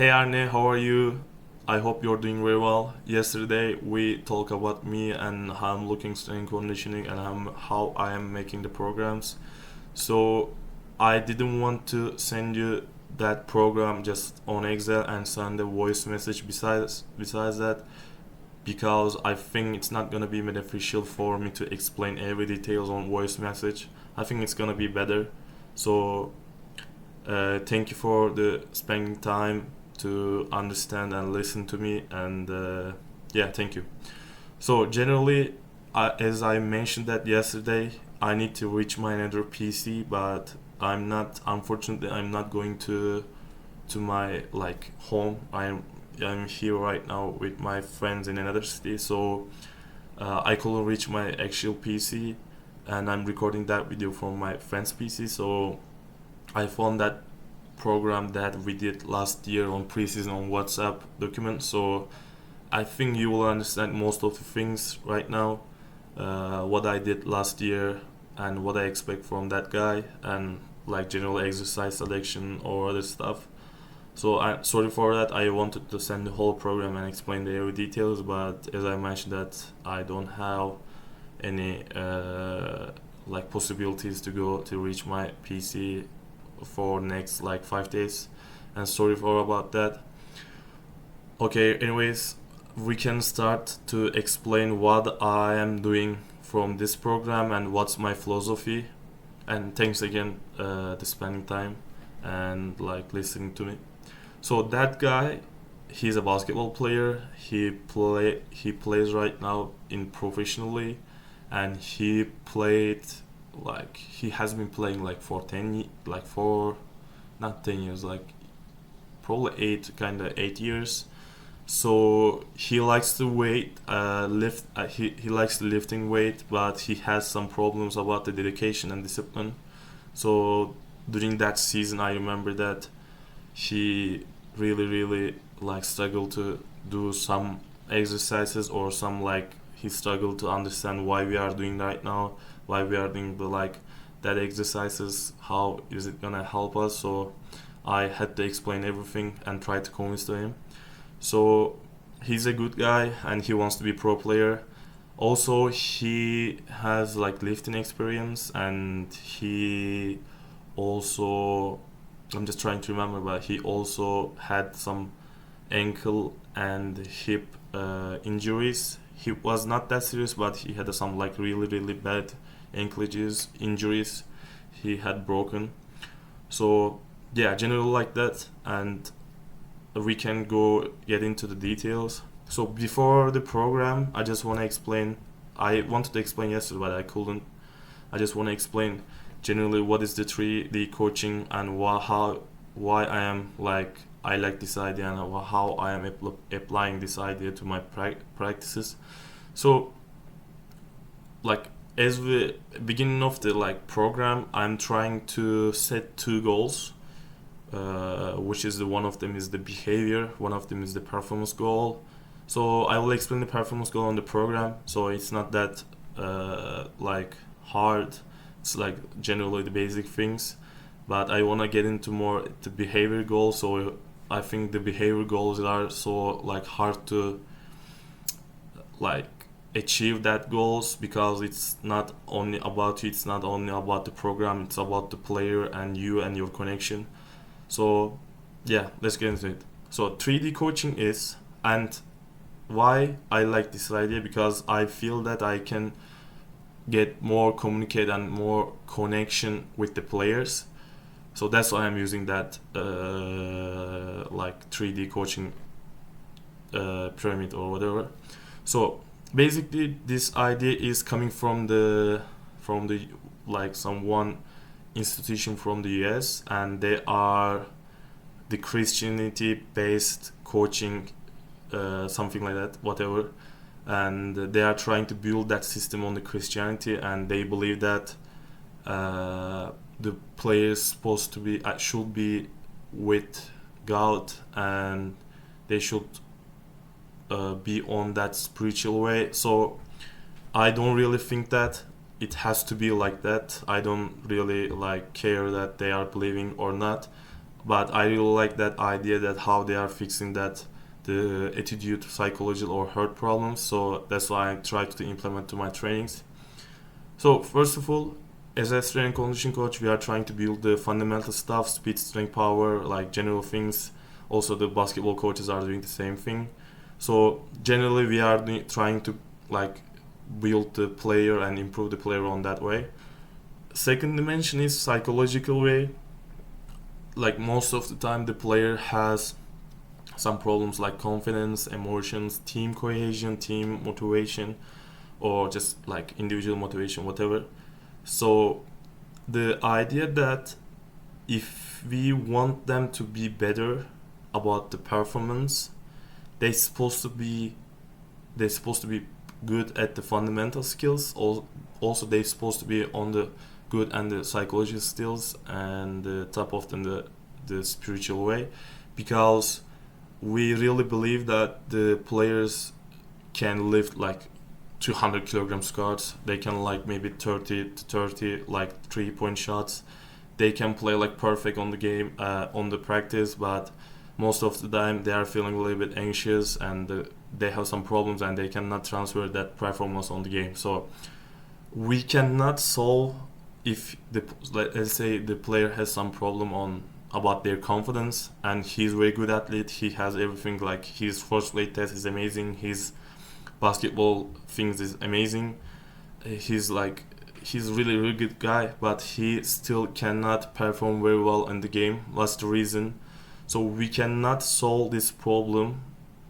Hey Arne, how are you? I hope you're doing very well. Yesterday we talked about me and how I'm looking strength conditioning and how I am making the programs. So I didn't want to send you that program just on Excel and send a voice message besides that because I think it's not gonna be beneficial for me to explain every details on voice message. I think it's gonna be better. So thank you for the spending time to understand and listen to me and yeah, thank you. So generally, as I mentioned that yesterday, I need to reach my another PC, but I'm not. Unfortunately, I'm not going to my like home. I'm here right now with my friends in another city, so I couldn't reach my actual PC, and I'm recording that video from my friend's PC. So I found that program that we did last year on pre-season on WhatsApp document. So I think you will understand most of the things right now, what I did last year and what I expect from that guy and like general exercise selection or other stuff. So I sorry for that. I wanted to send the whole program and explain the every details, but as I mentioned that I don't have any like possibilities to go to reach my PC for next like 5 days, and sorry for about that. Okay, anyways, we can start to explain what I am doing from this program and what's my philosophy. And thanks again to spending time and like listening to me. So that guy, he's a basketball player. He plays right now in professionally, and he has been playing like for 10 not 10 years, like probably 8 years. So he likes to lift. He likes the lifting weight, but he has some problems about the dedication and discipline. So during that season, I remember that he really like struggled to do some exercises or some like he struggled to understand why we are doing right now, why we are doing the like that exercises, how is it gonna help us. So I had to explain everything and try to convince to him. So he's a good guy and he wants to be pro player. Also, he has like lifting experience, and he also, I'm just trying to remember, but he also had some ankle and hip injuries. He was not that serious, but he had some like really bad ankle injuries he had broken. So yeah, generally like that, and we can go get into the details. So before the program, I just want to explain. I wanted to explain yesterday, but I couldn't. I just want to explain generally what is the 3D coaching and why I like this idea and how I am applying this idea to my practices. So like as the beginning of the like program, I'm trying to set two goals, which is one of them is the behavior, one of them is the performance goal. So I will explain the performance goal on the program. So it's not that like hard. It's like generally the basic things, but I wanna get into more the behavior goals. So I think the behavior goals are so like hard to like achieve that goals because it's not only about you. It's not only about the program. It's about the player and you and your connection. So yeah, let's get into it. So 3D coaching is, and why I like this idea, because I feel that I can get more communicate and more connection with the players. So that's why I'm using that like 3D coaching pyramid or whatever. So basically this idea is coming from the like some one institution from the US, and they are the Christianity based coaching, something like that, whatever. And they are trying to build that system on the Christianity, and they believe that the players supposed to be should be with God, and they should be on that spiritual way. So I don't really think that it has to be like that. I don't really like care that they are believing or not. but I really like that idea that how they are fixing that the attitude, psychological or heart problems. So that's why I try to implement to my trainings. So first of all, as a strength and conditioning coach, we are trying to build the fundamental stuff, speed, strength, power, like general things. Also, the basketball coaches are doing the same thing. So generally, we are trying to like build the player and improve the player on that way. Second dimension is psychological way. Like most of the time, the player has some problems like confidence, emotions, team cohesion, team motivation, or just like individual motivation, whatever. So the idea that if we want them to be better about the performance, they're supposed to be they're supposed to be good at the fundamental skills. Also, they're supposed to be on the good and the psychological skills and the top of the spiritual way, because we really believe that the players can lift like 200 kilogram squats. They can like maybe 30 to 30 like 3-point shots. They can play like perfect on the game, on the practice, but most of the time they are feeling a little bit anxious and they have some problems and they cannot transfer that performance on the game. So we cannot solve if let's say the player has some problem on about their confidence and he's very good athlete, he has everything, like his first weight test is amazing, his basketball things is amazing, he's really good guy, but he still cannot perform very well in the game. What's the reason? So we cannot solve this problem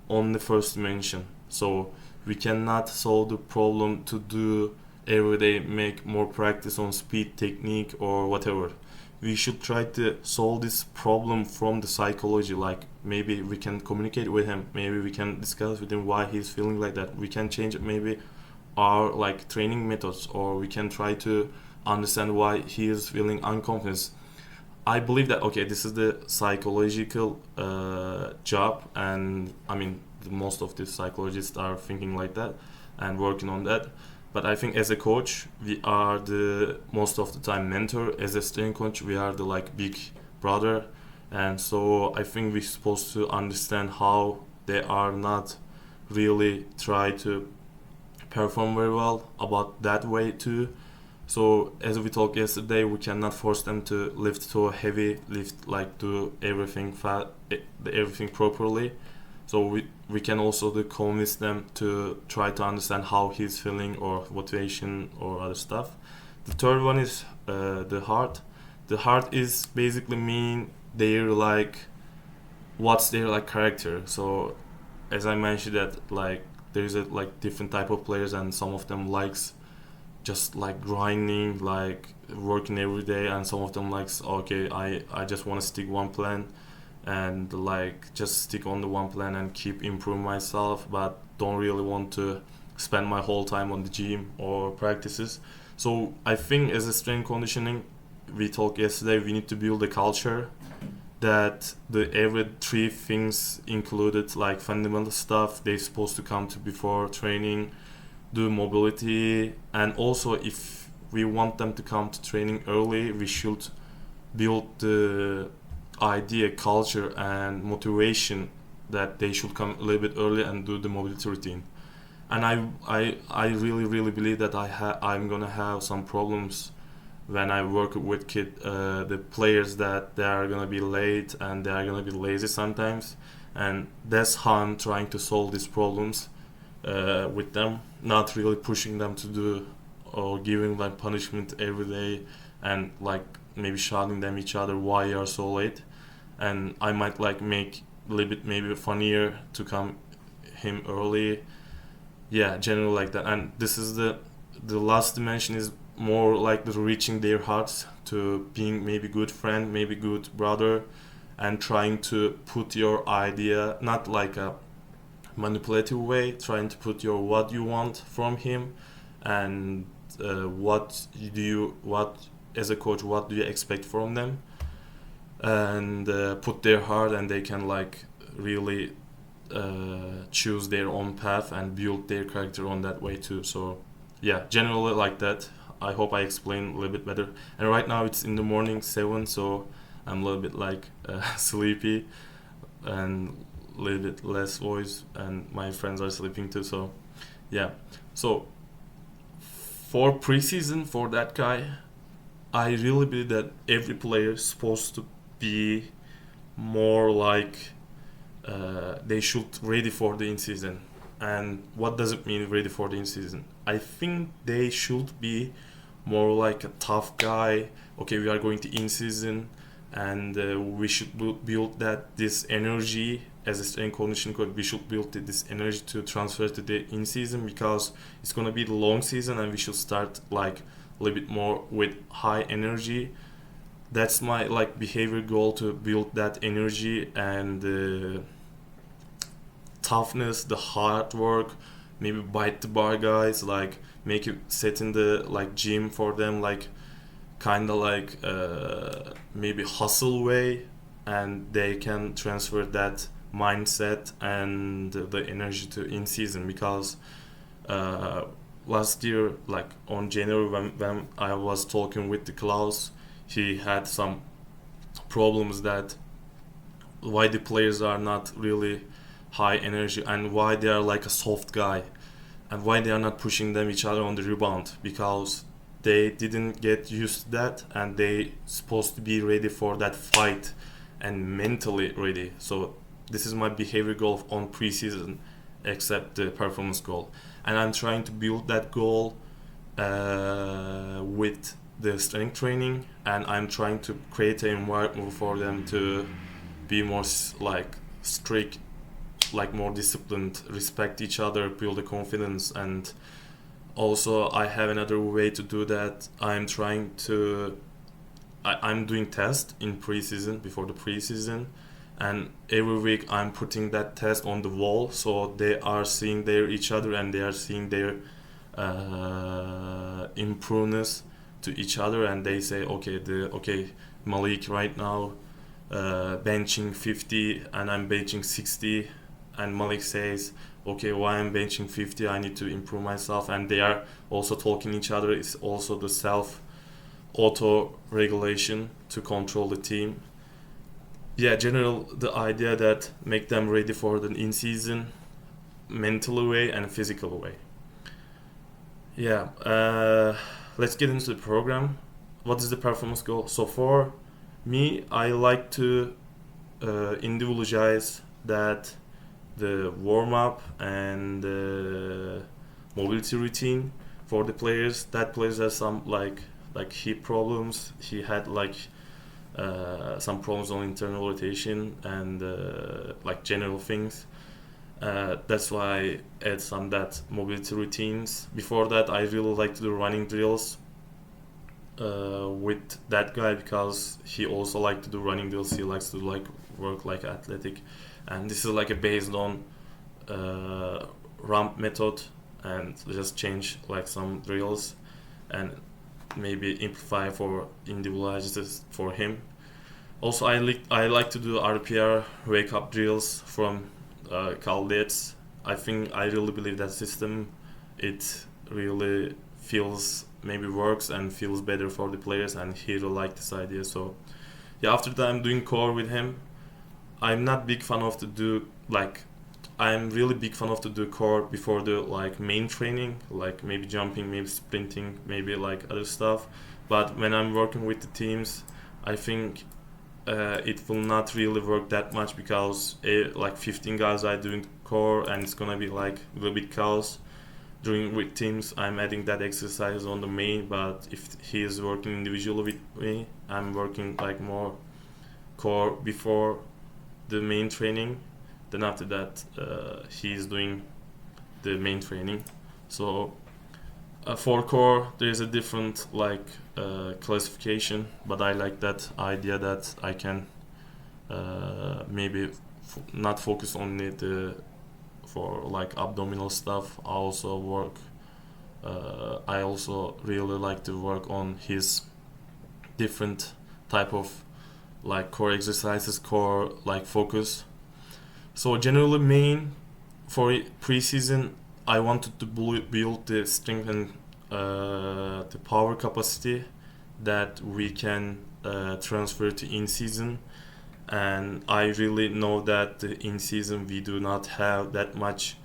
on the first dimension. So we cannot solve the problem to do every day, make more practice on speed, technique, or whatever. We should try to solve this problem from the psychology. Like maybe we can communicate with him, maybe we can discuss with him why he's feeling like that. We can change maybe our like training methods, or we can try to understand why he is feeling unconfident. I believe that okay, this is the psychological job, and I mean most of the psychologists are thinking like that and working on that. But I think as a coach, we are the most of the time mentor. As a strength coach, we are the like big brother, and so I think we're supposed to understand how they are not really try to perform very well about that way too. So as we talked yesterday, we cannot force them to lift so heavy, lift like do everything properly. So we can also convince them to try to understand how he's feeling or motivation or other stuff. The third one is the heart. The heart is basically mean their like what's their like character. So as I mentioned that like there's a like different type of players, and some of them likes just like grinding, like working every day, and some of them likes okay, I just want to stick one plan and like just stick on the one plan and keep improving myself, but don't really want to spend my whole time on the gym or practices. So I think as a strength conditioning, we talked yesterday, we need to build a culture that the every three things included, like fundamental stuff they're supposed to come to before training, do mobility, and also if we want them to come to training early, we should build the idea, culture, and motivation that they should come a little bit early and do the mobility routine. And I really believe that I'm gonna have some problems when I work with the players, that they are gonna be late and they are gonna be lazy sometimes, and that's how I'm trying to solve these problems with them, not really pushing them to do or giving them punishment every day and like maybe shouting them each other why you are so late. And I might like make a little bit maybe funnier to come him early. Yeah, generally like that. And this is the last dimension is more like the reaching their hearts to being maybe good friend, maybe good brother, and trying to put your idea not like a manipulative way, trying to put your what you want from him, and what as a coach, what do you expect from them, and put their heart, and they can like really choose their own path and build their character on that way too. So yeah, generally like that. I hope I explained a little bit better. And right now it's in the morning 7, so I'm a little bit like sleepy and a little bit less voice, and my friends are sleeping too. So yeah. So for preseason for that guy, I really believe that every player is supposed to be more like they should ready for the in season. And what does it mean ready for the in season? I think they should be more like a tough guy. Okay, we are going to in season, and we should build that this energy as a strength conditioning coach. We should build this energy to transfer to the in season, because it's gonna be the long season, and we should start like a little bit more with high energy. That's my like behavior goal, to build that energy and toughness, the hard work, maybe bite the bar guys, like make it set in the like gym for them, like kind of like maybe hustle way, and they can transfer that mindset and the energy to in season. Because uh, last year, like on January, when I was talking with the Klaus, he had some problems that why the players are not really high energy, and why they are like a soft guy, and why they are not pushing them each other on the rebound, because they didn't get used to that, and they supposed to be ready for that fight and mentally ready. So this is my behavior goal on preseason, except the performance goal, and I'm trying to build that goal with the strength training, and I'm trying to create an environment for them to be more like strict, like more disciplined, respect each other, build the confidence. And also I have another way to do that. I'm doing tests in preseason, before the preseason, and every week I'm putting that test on the wall, so they are seeing their each other, and they are seeing their improvements to each other, and they say okay, Malik right now benching 50 and I'm benching 60, and Malik says okay, why I'm benching 50, I need to improve myself, and they are also talking each other. It's also the self auto regulation to control the team. Yeah, general the idea that make them ready for the in season, mental way and physical way. Yeah, let's get into the program. What is the performance goal? So for me, I like to individualize that the warm up and mobility routine for the players. That players has some like hip problems. He had like some problems on internal rotation and like general things. That's why I add some that mobility routines. Before that, I really like to do running drills with that guy, because he also like to do running drills. He likes to like work like athletic, and this is like a based on ramp method, and just change like some drills and maybe amplify for individualized for him. Also, I like to do RPR wake up drills from Caldettes. I think I really believe that system. It really feels maybe works and feels better for the players, and he really like this idea. So yeah, after that I'm doing core with him. I'm not big fan of to do like I'm really big fan of to do core before the like main training, like maybe jumping, maybe sprinting, maybe like other stuff. But when I'm working with the teams, I think it will not really work that much, because like 15 guys are doing core, and it's gonna be like a little bit chaos. During with teams, I'm adding that exercise on the main, but if he is working individually with me, I'm working like more core before the main training. Then after that, he's doing the main training. So for core, there is a different like classification, but I like that idea that I can maybe not focus only the for like abdominal stuff. I also work. I also really like to work on his different type of like core exercises, core like focus. So generally, main for pre-season, I wanted to build the strength and the power capacity that we can transfer to in season, and I really know that in season we do not have that much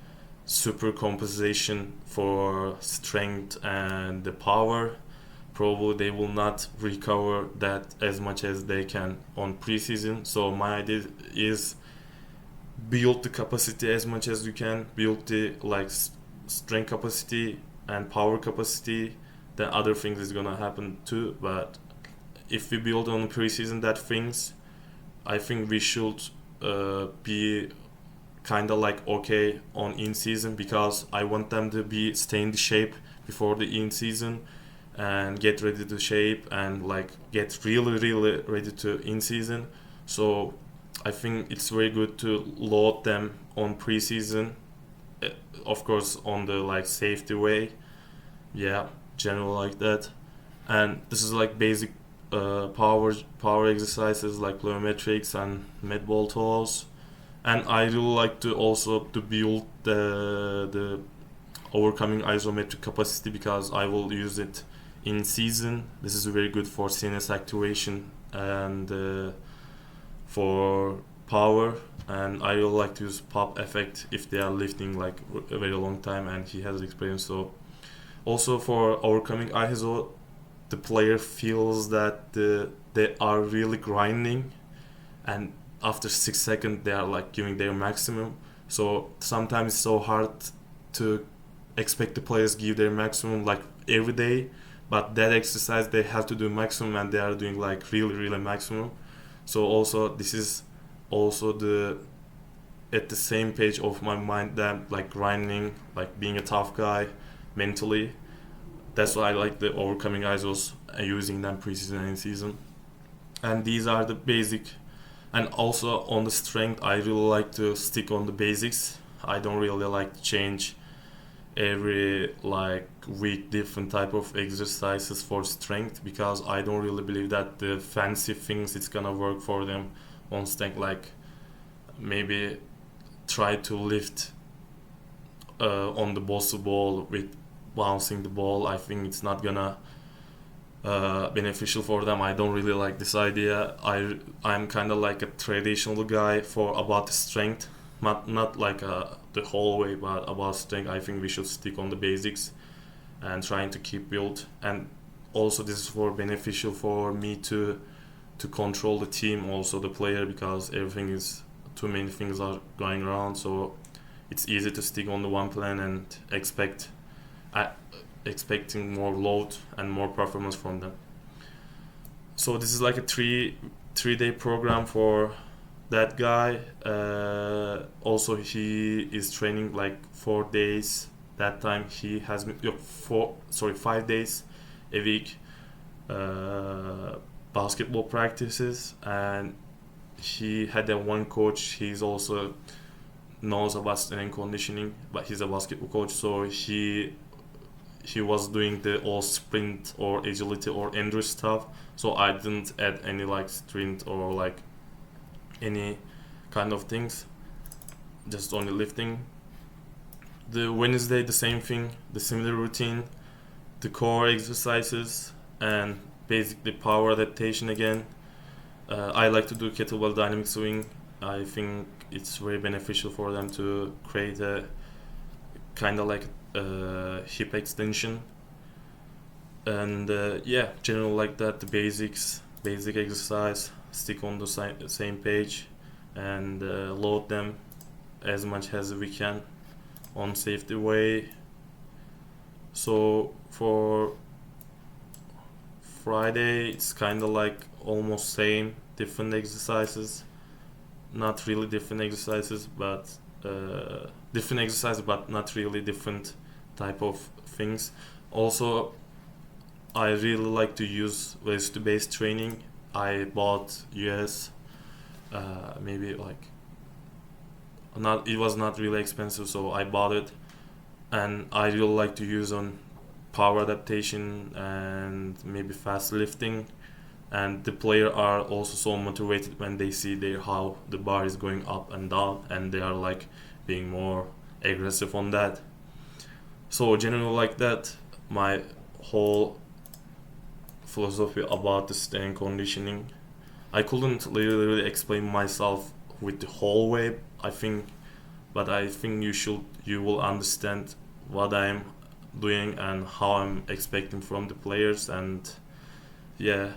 super compensation for strength and the power. Probably they will not recover that as much as they can on preseason. So my idea is build the capacity as much as you can, build the like strength capacity and power capacity. Then other things is gonna happen too. But if we build on preseason that things, I think we should be kind of like okay on in season, because I want them to be stay in the shape before the in season and get ready to shape and like get really ready to in season. So I think it's very good to load them on preseason, of course on the like safety way. Yeah, general like that. And this is like basic power exercises like plyometrics and med ball toes. And I really like to also to build the overcoming isometric capacity, because I will use it in season. This is very good for CNS activation and for power. And I really like to use pop effect if they are lifting like a very long time and he has experience. So also for overcoming ISO, the player feels that they are really grinding, and after 6 seconds they are like giving their maximum. So sometimes it's so hard to expect the players give their maximum like every day, but that exercise they have to do maximum and they are doing like really maximum. So also this is also the at the same page of my mind that like grinding, like being a tough guy mentally. That's why I like the overcoming ISOs and using them preseason and in season. And these are the basic. And also on the strength, I really like to stick on the basics. I don't really like to change every like week different type of exercises for strength, because I don't really believe that the fancy things it's gonna work for them on strength. Like maybe try to lift on the bossy ball with bouncing the ball. I think it's not gonna beneficial for them. I don't really like this idea. I'm kind of like a traditional guy for about the strength, not like the whole way, but about strength. I think we should stick on the basics and trying to keep build. And also this is for beneficial for me to control the team, also the player, because everything is too many things are going around. So it's easy to stick on the one plan and expecting more load and more performance from them. So this is like a three-day program for that guy. Also he is training like 4 days. That time he has 5 days a week basketball practices, and he had a one coach. He's also knows about strength and conditioning, but he's a basketball coach. So he was doing the all sprint or agility or endurance stuff. So I didn't add any like sprint or like any kind of things, just only lifting. The Wednesday the same thing, the similar routine, the core exercises and basically power adaptation again. I like to do kettlebell dynamic swing. I think it's very beneficial for them to create a kind of like hip extension. And yeah, general like that, the basic exercise, stick on the same page and load them as much as we can on safety way. So for Friday it's kind of like almost same, different exercises, not really different exercises, but different exercises, but not really different type of things. Also I really like to use velocity-based training. I bought US maybe like it was not really expensive, so I bought it, and I really like to use on power adaptation and maybe fast lifting. And the player are also so motivated when they see how the bar is going up and down, and they are like being more aggressive on that. So generally like that, my whole philosophy about the strength conditioning. I couldn't really explain myself with the whole way. But I think you will understand what I'm doing and how I'm expecting from the players. And yeah,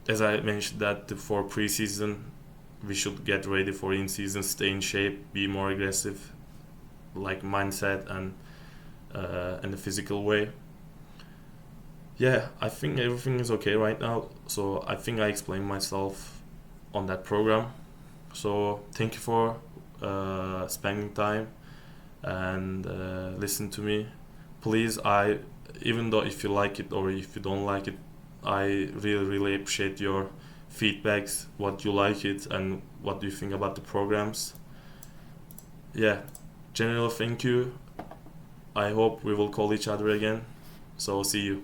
as I mentioned that for preseason, we should get ready for in-season, stay in shape, be more aggressive, like mindset and in a physical way. Yeah, I think everything is okay right now. So I think I explained myself on that program. So thank you for spending time and listen to me. Please, even though if you like it or if you don't like it, I really appreciate your feedbacks, what you like it and what do you think about the programs. Yeah, general thank you. I hope we will call each other again. So see you.